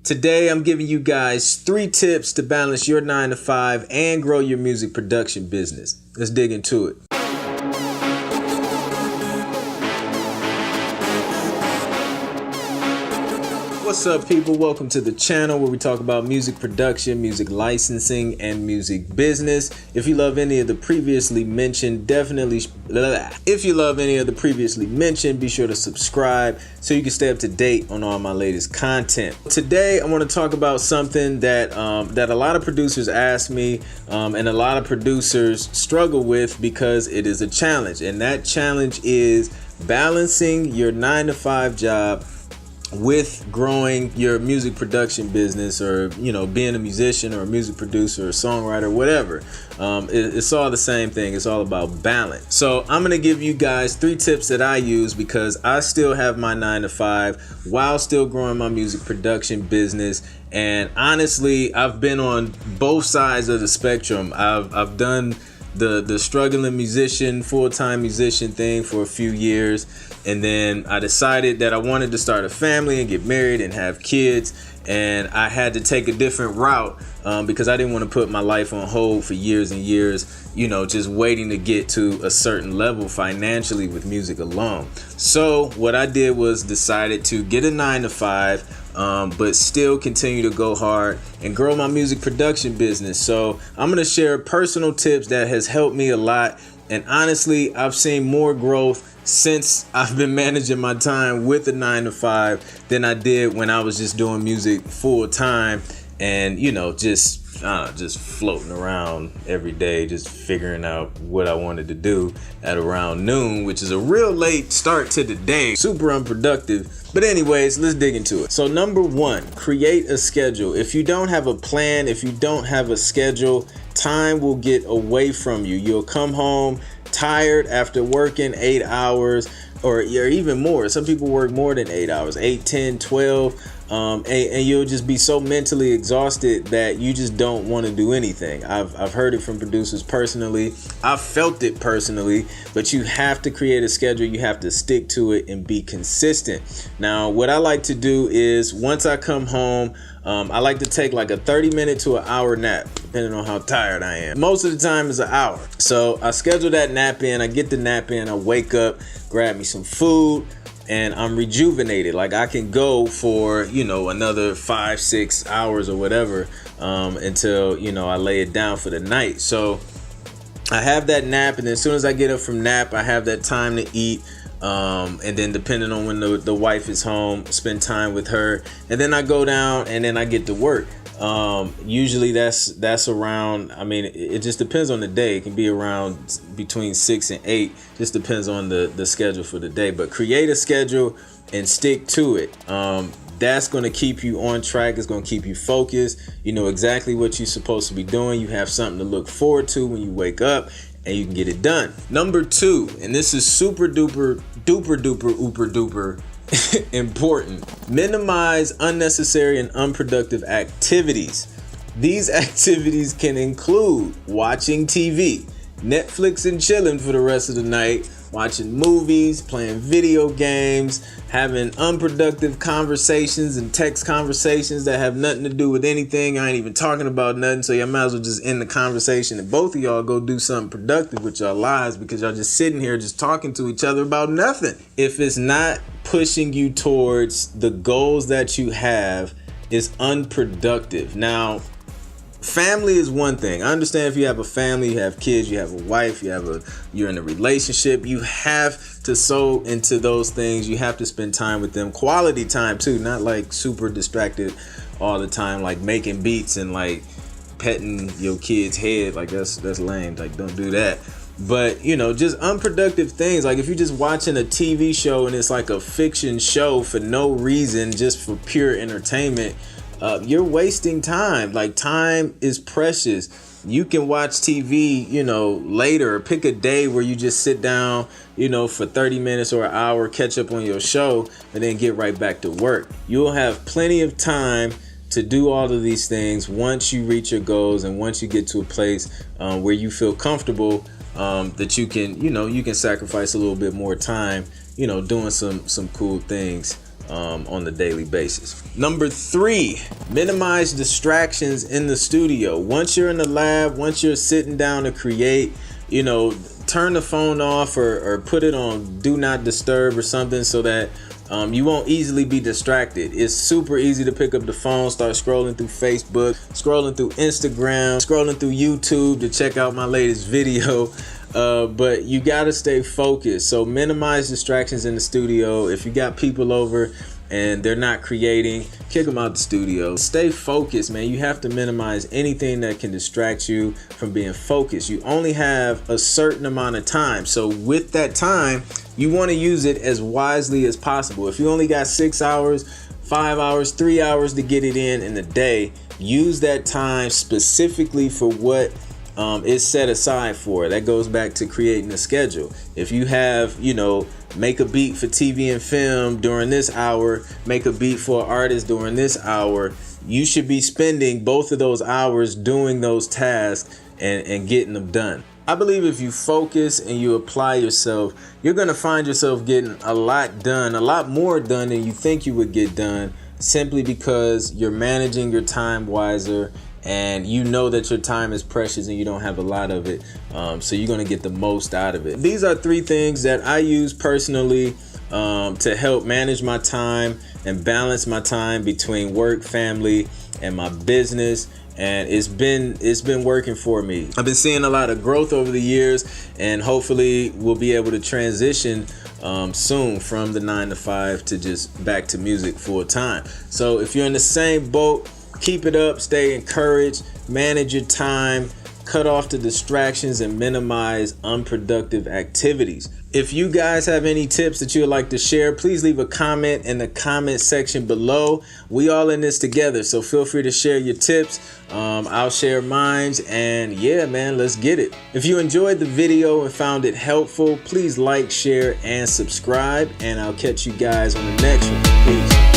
Today, I'm giving you guys 3 tips to balance your 9 to 5 and grow your music production business. Let's dig into it. What's up, people? Welcome to the channel where we talk about music production, music licensing, and music business. If you love any of the previously mentioned, be sure to subscribe so you can stay up to date on all my latest content. Today, I want to talk about something that a lot of producers ask me, and a lot of producers struggle with because it is a challenge. And that challenge is balancing your 9 to 5 job with growing your music production business, or being a musician or a music producer or songwriter, whatever. It's all the same thing. It's all about balance. So I'm gonna give you guys 3 tips that I use because I still have my 9 to 5 while still growing my music production business. And honestly, I've been on both sides of the spectrum. I've done the struggling musician, full-time musician thing for a few years, and then I decided that I wanted to start a family and get married and have kids, and I had to take a different route because I didn't want to put my life on hold for years and years, just waiting to get to a certain level financially with music alone. So what I did was decided to get a 9 to 5, but still continue to go hard and grow my music production business. So I'm going to share personal tips that has helped me a lot. And honestly, I've seen more growth since I've been managing my time with a 9 to 5 than I did when I was just doing music full time and, just floating around every day, just figuring out what I wanted to do at around noon, which is a real late start to the day. Super unproductive. But anyways, let's dig into it. So number 1, create a schedule. If you don't have a plan, if you don't have a schedule, time will get away from you. You'll come home tired after working 8 hours or even more. Some people work more than 8 hours, 8, 10, 12. And you'll just be so mentally exhausted that you just don't want to do anything. I've heard it from producers personally. I've felt it personally, but you have to create a schedule. You have to stick to it and be consistent. Now, what I like to do is once I come home, I like to take like a 30-minute to an hour nap, depending on how tired I am. Most of the time is an hour. So I schedule that nap in, I get the nap in, I wake up, grab me some food, and I'm rejuvenated. Like I can go for, another 5-6 hours or whatever, until, I lay it down for the night. So I have that nap, and then as soon as I get up from nap, I have that time to eat. And then depending on when the wife is home, spend time with her, and then I go down and then I get to work. Usually that's around, it just depends on the day. It can be around between 6 and 8, just depends on the schedule for the day. But create a schedule and stick to it. That's going to keep you on track. It's going to keep you focused. You know exactly what you're supposed to be doing. You have something to look forward to when you wake up, and you can get it done. Number 2, and this is super duper important. Minimize unnecessary and unproductive activities. These activities can include watching TV, Netflix and chilling for the rest of the night, watching movies, playing video games, having unproductive conversations and text conversations that have nothing to do with anything. I ain't even talking about nothing, so y'all might as well just end the conversation and both of y'all go do something productive with y'all lives, because y'all just sitting here just talking to each other about nothing. If it's not pushing you towards the goals that you have, it's unproductive. Now, family is one thing. I understand if you have a family, you have kids, you have a wife, you're in a relationship, you have to sow into those things. You have to spend time with them, quality time too, not like super distracted all the time, like making beats and like petting your kid's head. Like that's lame. Like don't do that. But just unproductive things. Like if you're just watching a TV show and it's like a fiction show for no reason, just for pure entertainment, you're wasting time. Like time is precious. You can watch TV, later. Pick a day where you just sit down, for 30 minutes or an hour, catch up on your show, and then get right back to work. You'll have plenty of time to do all of these things once you reach your goals and once you get to a place where you feel comfortable that you can sacrifice a little bit more time, doing some cool things on the daily basis. Number 3, minimize distractions in the studio. Once you're in the lab, once you're sitting down to create, you know, turn the phone off or put it on do not disturb or something so that you won't easily be distracted. It's super easy to pick up the phone, start scrolling through Facebook, scrolling through Instagram, scrolling through YouTube to check out my latest video. But you gotta stay focused. So minimize distractions in the studio. If you got people over and they're not creating, kick them out the studio. Stay focused, man. You have to minimize anything that can distract you from being focused. You only have a certain amount of time. So with that time, you want to use it as wisely as possible. If you only got 6 hours, 5 hours, 3 hours to get it in a day, use that time specifically for what is set aside for. That goes back to creating a schedule. If you have, you know, make a beat for TV and film during this hour, make a beat for an artist during this hour, you should be spending both of those hours doing those tasks and getting them done. I believe if you focus and you apply yourself, you're going to find yourself getting a lot done, a lot more done than you think you would get done, simply because you're managing your time wiser and you know that your time is precious and you don't have a lot of it. So you're going to get the most out of it. These are 3 things that I use personally to help manage my time and balance my time between work, family, and my business. And it's been working for me. I've been seeing a lot of growth over the years, and hopefully we'll be able to transition soon from the 9 to 5 to just back to music full time. So if you're in the same boat, keep it up, stay encouraged, manage your time, cut off the distractions, and minimize unproductive activities. If you guys have any tips that you would like to share, please leave a comment in the comment section below. We all in this together, so feel free to share your tips. I'll share mine, and yeah, man, let's get it. If you enjoyed the video and found it helpful, please like, share, and subscribe, and I'll catch you guys on the next one. Peace.